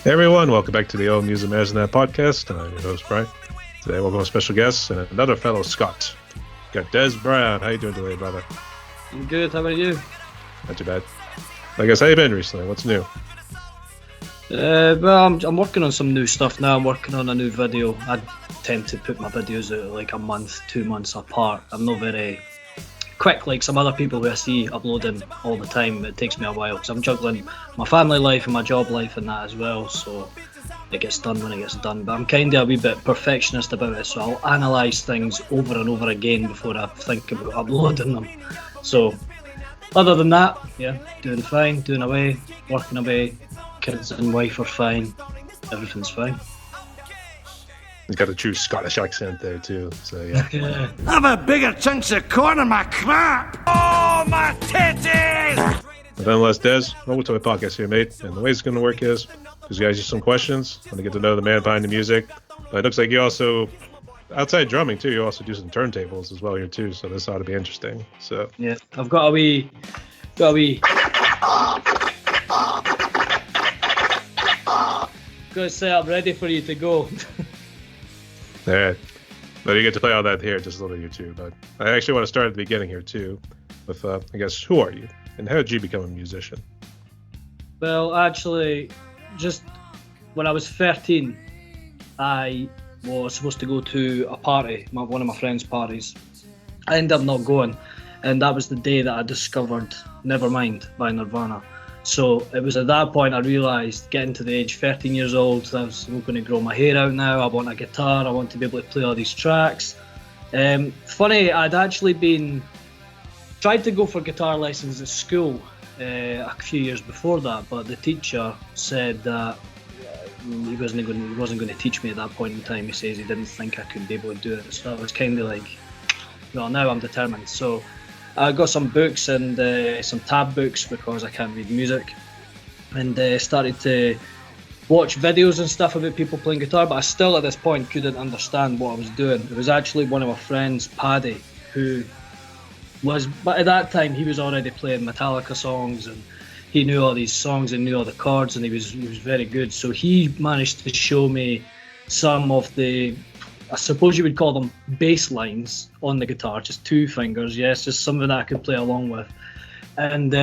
Hey everyone, welcome back to the Old Music Matters That podcast. I'm your host, Brian. Today, welcome a special guest and another fellow Scot. Got Des Brown. How you doing today, brother? I'm good. How about you? Not too bad. I guess, how you been recently? What's new? Well, I'm working on some new stuff now. I'm working on a new video. I tend to put my videos out like a month, 2 months apart. I'm not very quick like some other people who I see uploading all the time. It takes me a while because I'm juggling my family life and my job life and that as well. So it gets done when it gets done. But I'm kind of a wee bit perfectionist about it. So I'll analyse things over and over again before I think about uploading them. So other than that, yeah, doing fine, doing away, working away. Kids and wife are fine. Everything's fine. He's got a true Scottish accent there too, so yeah. Yeah. Have a bigger chunks of corn in my crap! Oh, my titties! But nonetheless, Des, welcome to my podcast here, mate. And the way it's going to work is, because you guys use some questions, I'm going to get to know the man behind the music. But it looks like you also, outside drumming too, you also do some turntables as well here too, so this ought to be interesting. So Yeah, I've got a wee. Got it set up ready for you to go. all right. But you get to play all that here just a little bit here too. But I actually want to start at the beginning here too, with I guess, who are you and how did you become a musician? Well, actually, just when I was 13, I was supposed to go to a party, one of my friend's parties. I ended up not going, and that was the day that I discovered Nevermind by Nirvana. So it was at that point I realised, getting to the age 13 years old, I was going to grow my hair out now, I want a guitar, I want to be able to play all these tracks. Funny, I'd actually tried to go for guitar lessons at school a few years before that, but the teacher said that he wasn't going to teach me at that point in time. He says he didn't think I could be able to do it. So I was kind of like, well, now I'm determined. So I got some books and some tab books because I can't read music, and started to watch videos and stuff about people playing guitar, but I still at this point couldn't understand what I was doing. It was actually one of my friends, Paddy, but at that time he was already playing Metallica songs and he knew all these songs and knew all the chords, and he was very good. So he managed to show me some of the, I suppose you would call them, bass lines on the guitar, just 2 fingers, yes, just something that I could play along with. And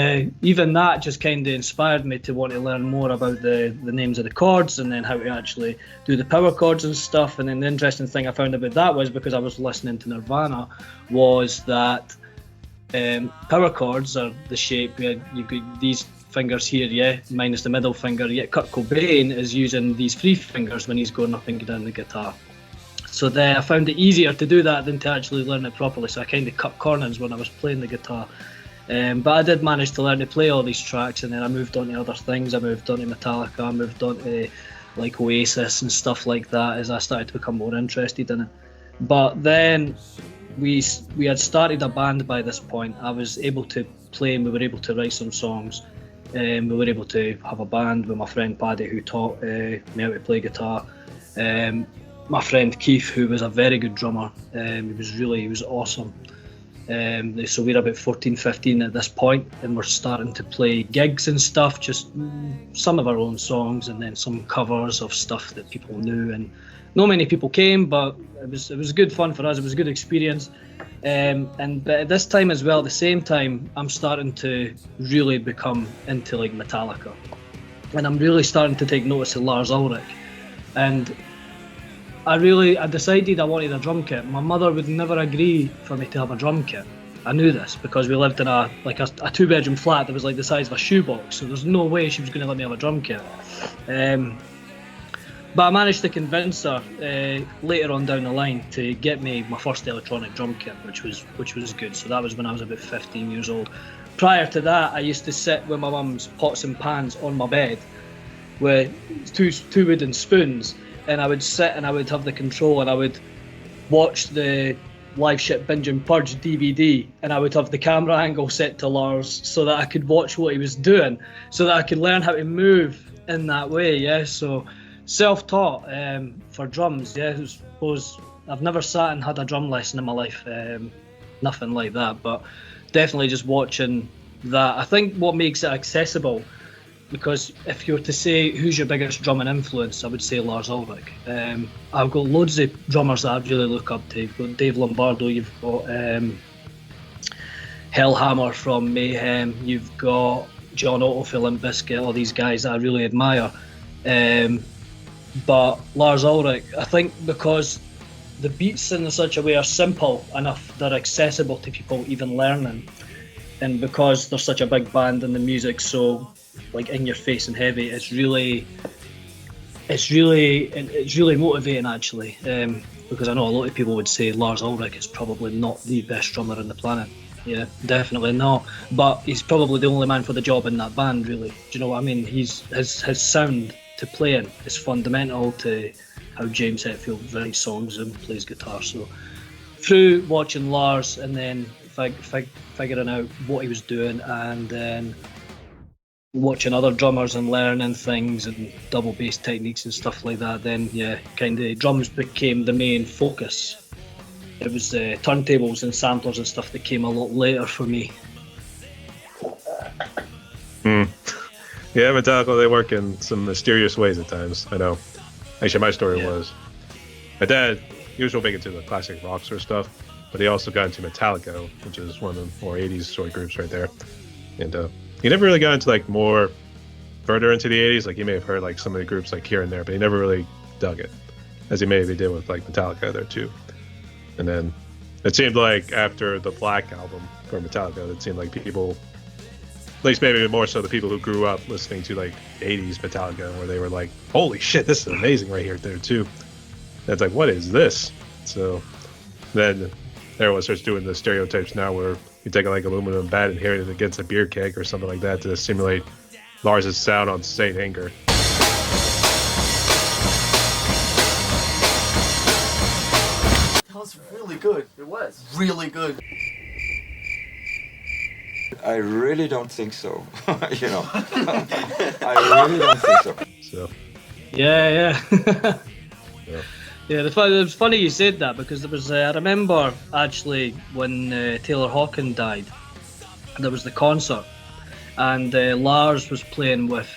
even that just kind of inspired me to want to learn more about the names of the chords and then how to actually do the power chords and stuff. And then the interesting thing I found about that was, because I was listening to Nirvana, was that power chords are the shape, you've got these fingers here, yeah, minus the middle finger, yet Kurt Cobain is using these 3 fingers when he's going up and down the guitar. So then I found it easier to do that than to actually learn it properly, so I kind of cut corners when I was playing the guitar. But I did manage to learn to play all these tracks, and then I moved on to other things. I moved on to Metallica, I moved on to like Oasis and stuff like that as I started to become more interested in it. But then we had started a band by this point. I was able to play and we were able to write some songs. We were able to have a band with my friend Paddy, who taught me how to play guitar. My friend Keith, who was a very good drummer, he was awesome. So we're about 14, 15 at this point, and we're starting to play gigs and stuff, just some of our own songs and then some covers of stuff that people knew. And not many people came, but it was good fun for us. It was a good experience. But at this time as well, at the same time, I'm starting to really become into like Metallica, and I'm really starting to take notice of Lars Ulrich. And I decided I wanted a drum kit. My mother would never agree for me to have a drum kit. I knew this because we lived in a 2-bedroom flat that was like the size of a shoebox, so there's no way she was going to let me have a drum kit. But I managed to convince her later on down the line to get me my first electronic drum kit, which was good. So that was when I was about 15 years old. Prior to that, I used to sit with my mum's pots and pans on my bed with two wooden spoons, and I would sit and I would have the control and I would watch the Live Shit Binge and Purge DVD, and I would have the camera angle set to Lars so that I could watch what he was doing, so that I could learn how to move in that way. Yeah, so self-taught for drums. Yeah, I suppose I've never sat and had a drum lesson in my life, nothing like that, but definitely just watching that. I think what makes it accessible because if you were to say who's your biggest drumming influence, I would say Lars Ulrich. I've got loads of drummers that I really look up to. You've got Dave Lombardo, you've got Hellhammer from Mayhem, you've got John Otto for Limp Bizkit, all these guys that I really admire. But Lars Ulrich, I think because the beats in such a way are simple enough, they're accessible to people even learning. And because there's such a big band and the music so like in your face and heavy, it's really motivating actually. Because I know a lot of people would say Lars Ulrich is probably not the best drummer on the planet. Yeah, definitely not. But he's probably the only man for the job in that band, really. Do you know what I mean? His sound to play in is fundamental to how James Hetfield writes songs and plays guitar. So through watching Lars and then figuring out what he was doing, and then watching other drummers and learning things and double bass techniques and stuff like that, then yeah, kind of drums became the main focus. It was turntables and samplers and stuff that came a lot later for me. Yeah, Metallica, they work in some mysterious ways at times, I know. Actually, my story was, my dad, he was real big into the classic rock sort of stuff, but he also got into Metallica, which is one of the more 80s sort of groups right there. And he never really got into like more further into the 80s. Like he may have heard like some of the groups like here and there, but he never really dug it, as he maybe did with like Metallica there too. And then it seemed like after the Black album for Metallica, it seemed like people, at least maybe more so the people who grew up listening to like 80s Metallica, where they were like, holy shit, this is amazing right here there too. And it's like, what is this? So then everyone starts doing the stereotypes now where you take like aluminum bat and hit it against a beer keg or something like that to simulate Lars's sound on Saint Anger. That was really good. It was really good. I really don't think so. You know, I really don't think so. So. Yeah. Yeah. Yeah, it was funny you said that, because there was I remember actually when Taylor Hawkins died, there was the concert, and Lars was playing with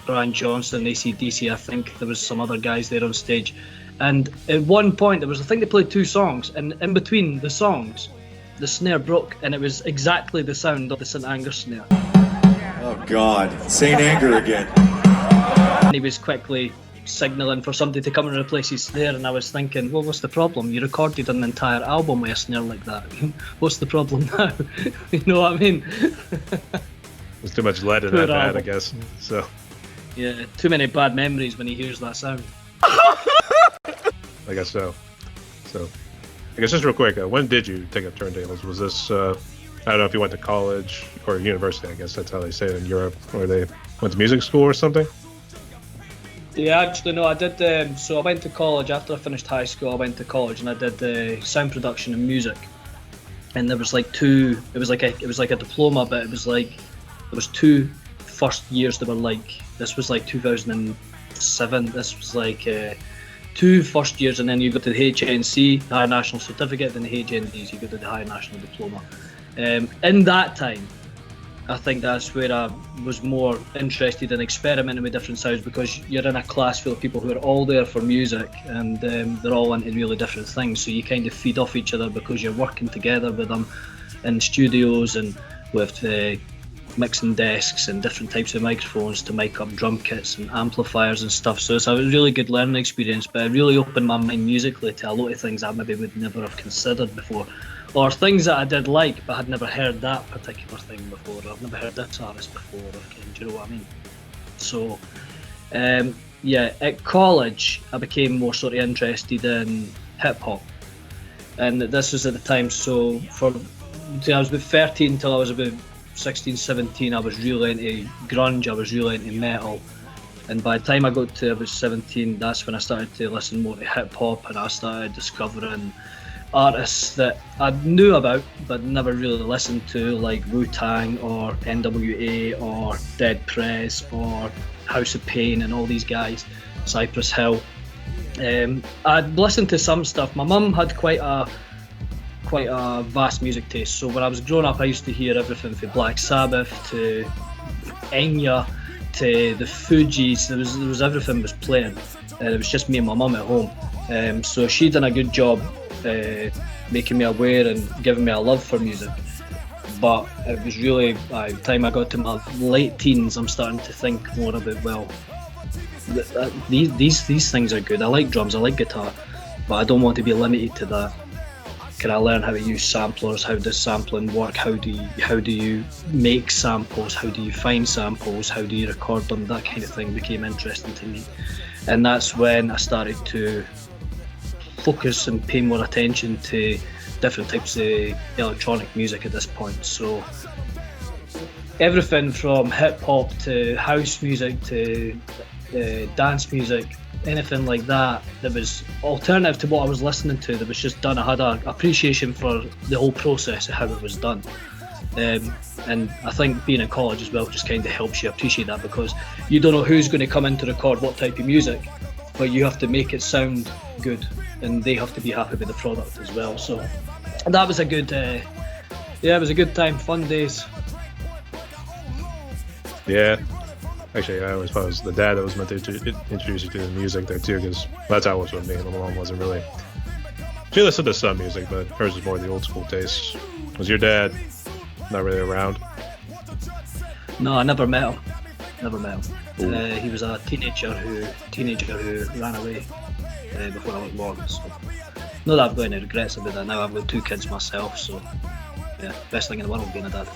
Brian Johnson, AC/DC. I think there was some other guys there on stage, and at one point I think they played 2 songs, and in between the songs, the snare broke, and it was exactly the sound of the St. Anger snare. Oh God, St. Anger again. And he was quickly signalling for somebody to come and replace his snare, and I was thinking, well, what's the problem? You recorded an entire album with a snare like that. What's the problem now? You know what I mean? There's too much lead in that bad, I guess. So. Yeah, too many bad memories when he hears that sound. I guess so. So, I guess just real quick, when did you take up turntables? Was this, I don't know if you went to college or university, I guess that's how they say it in Europe, or they went to music school or something? Yeah, actually, no, I did. So I went to college after I finished high school. I went to college and I did sound production and music. And there was like 2. It was like a diploma, but it was like there was 2 first years that were like, this was like 2007. This was like 2 first years, and then you go to the HNC, the Higher National Certificate, then the HNDs, you go to the Higher National Diploma. In that time, I think that's where I was more interested in experimenting with different sounds, because you're in a class full of people who are all there for music, and they're all into really different things, so you kind of feed off each other because you're working together with them in studios and with mixing desks and different types of microphones to mic up drum kits and amplifiers and stuff. So it's a really good learning experience, but it really opened my mind musically to a lot of things I maybe would never have considered before, or things that I did like but had never heard that particular thing before, or I've never heard this artist before, or, do you know what I mean? So yeah, at college I became more sort of interested in hip hop, and this was at the time, so I was about 13 till I was about 16, 17, I was really into grunge, I was really into metal, and by the time I got to about 17, that's when I started to listen more to hip hop, and I started discovering artists that I knew about but never really listened to, like Wu-Tang or NWA or Dead Prez or House of Pain and all these guys, Cypress Hill. I'd listened to some stuff. My mum had quite a vast music taste, so when I was growing up I used to hear everything from Black Sabbath to Enya to the Fugees. There was everything was playing, and it was just me and my mum at home. So she done a good job making me aware and giving me a love for music. But it was really, by the time I got to my late teens, I'm starting to think more about, well, these things are good. I like drums, I like guitar, but I don't want to be limited to that. Can I learn how to use samplers? How does sampling work? How do you make samples? How do you find samples? How do you record them? That kind of thing became interesting to me, and that's when I started to focus and pay more attention to different types of electronic music at this point. So everything from hip hop to house music to dance music, anything like that was alternative to what I was listening to, that was just done. I had an appreciation for the whole process of how it was done. And I think being in college as well just kind of helps you appreciate that, because you don't know who's going to come in to record what type of music, but you have to make it sound good and they have to be happy with the product as well. So that was a good, it was a good time, fun days. Yeah. Actually, I always thought it was the dad that was meant to introduce you to the music there too, because that's how it was with me. My mom wasn't really. She listened to some music, but hers was more the old school taste. Was your dad not really around? No, I never met him. He was a teenager who ran away before I was born. So, not that I've got any regrets about that now. I've got 2 kids myself, so yeah, best thing in the world being a dad.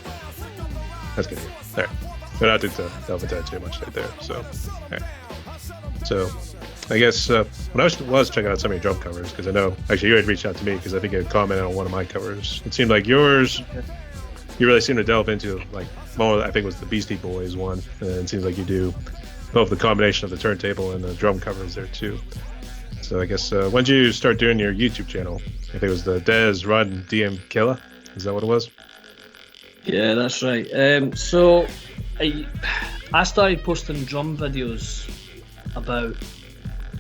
That's good. There. But I didn't delve into that too much right there. So, okay. So, I guess when I was checking out some of your drum covers, because I know actually you had reached out to me because I think you had commented on one of my covers. It seemed like yours, you really seem to delve into like more. I think it was the Beastie Boys one, and it seems like you do both the combination of the turntable and the drum covers there too. So I guess when did you start doing your YouTube channel? I think it was the Dez Run DM Killer. Is that what it was? Yeah, that's right. So I started posting drum videos about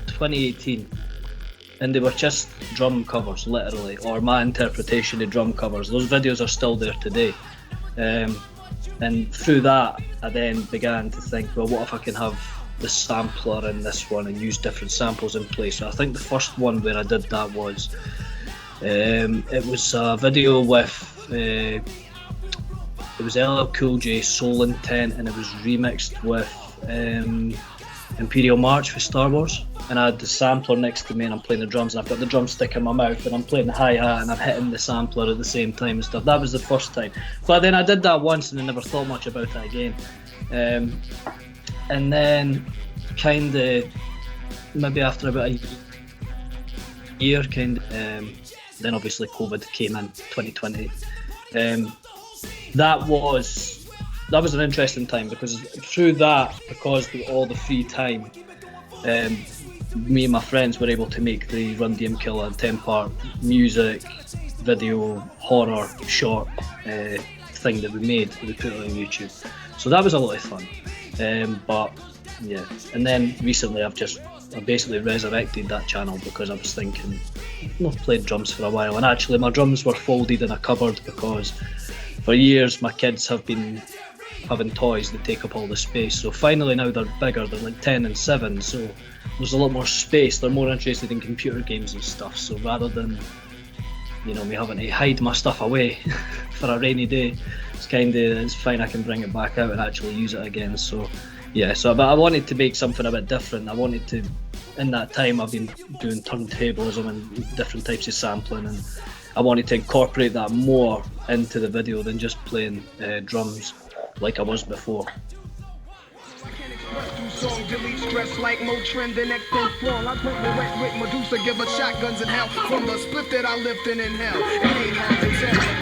2018, and they were just drum covers, literally, or my interpretation of drum covers. Those videos are still there today. And through that, I then began to think, well, what if I can have the sampler in this one and use different samples in place? So I think the first one where I did that was, it was a video with, it was LL Cool J, Soul Intent, and it was remixed with Imperial March for Star Wars. And I had the sampler next to me and I'm playing the drums, and I've got the drumstick in my mouth and I'm playing the hi-hat and I'm hitting the sampler at the same time and stuff. That was the first time. But then I did that once and I never thought much about it again. And then kind of maybe after about a year, then obviously COVID came in 2020. That was an interesting time, because through that, because with all the free time, me and my friends were able to make the Run DM Killer 10-part music, video, horror, short thing that we made. We put it on YouTube. So that was a lot of fun. But yeah, and then recently I basically resurrected that channel because I was thinking, I've played drums for a while, and actually my drums were folded in a cupboard because for years my kids have been having toys that take up all the space. So finally now they're bigger, they're like 10 and 7, so there's a lot more space. They're more interested in computer games and stuff, so rather than me having to hide my stuff away for a rainy day, it's fine, I can bring it back out and actually use it again. So yeah, but I wanted to make something a bit different. I wanted to, in that time I've been doing turntablism and different types of sampling, and I wanted to incorporate that more into the video than just playing drums like I was before. Song delete stress like Motrin, the next inform. I put the wet with Medusa, give her shotguns in hell from the split that I lived in hell. It ain't hard to tell.